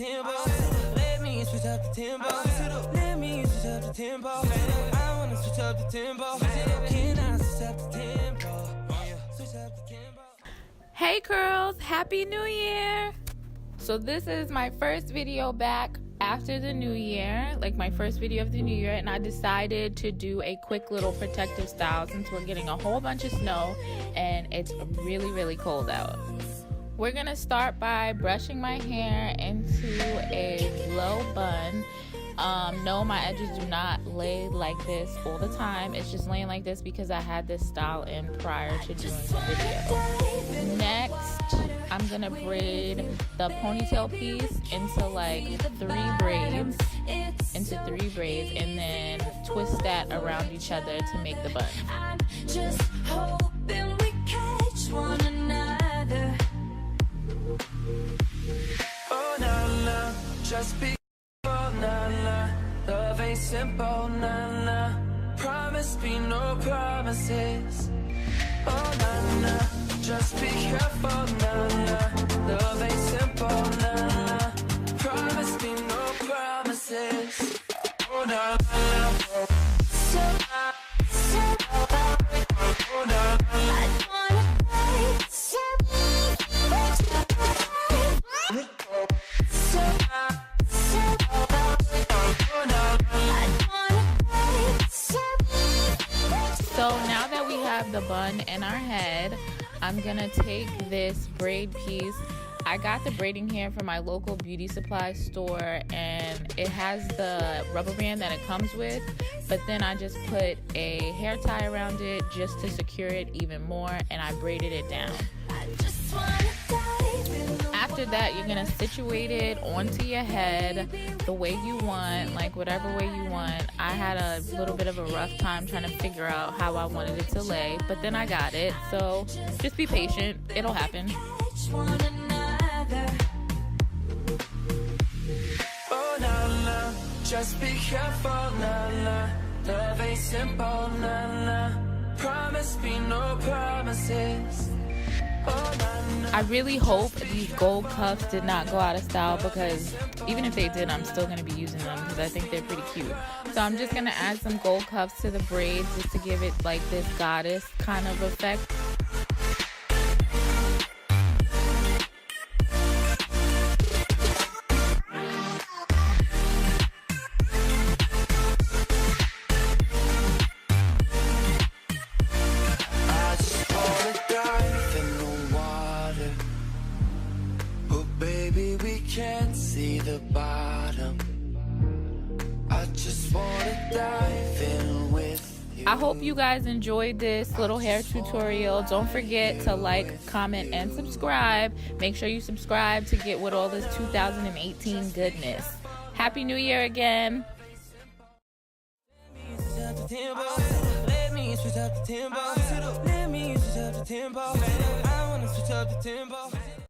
tempo. Let me switch up the tempo. Let me switch up the tempo. I wanna switch up the tempo. Can I switch up the tempo? Switch up the tempo. Hey girls, happy new year. So this is my first video back after the new year, like my first video of the new year, and I decided to do a quick little protective style since we're getting a whole bunch of snow and it's really cold out. We're gonna start by brushing my hair into a low bun. No, my edges do not lay like this all the time. It's just laying like this because I had this style in prior to doing the video. Next, I'm gonna braid the ponytail piece into like three braids, and then twist that around each other to make the bun. I'm just hoping we catch one another. Oh na na, just be careful, na na. Love ain't simple, na na. Promise me no promises. Oh na na, just be careful, na na. Love ain't simple, na na. Promise me no promises. Oh na na. Oh na na. So now that we have the bun in our head, I'm gonna take this braid piece. I got the braiding hair from my local beauty supply store, and it has the rubber band that it comes with, but then I just put a hair tie around it just to secure it even more, and I braided it down. After that, you're gonna situate it onto your head the way you want, like whatever way you want. I had a little bit of a rough time trying to figure out how I wanted it to lay, but then I got it. So just be patient, it'll happen. Oh na na, just be careful, na na. Love ain't simple, na na. Promise me no promises. Oh na na. I really hope these gold cuffs did not go out of style, because even if they did, I'm still going to be using them because I think they're pretty cute. So I'm just going to add some gold cuffs to the braids just to give it like this goddess kind of effect. Can't see the bottom. I just wanna dive in with you. I hope you guys enjoyed this little hair tutorial. Don't forget to like, comment, and subscribe. Make sure you subscribe to get with all this 2018 goodness. Happy New Year again. Let me switch up the tempo. Let me switch up the tempo. I wanna switch up the tempo.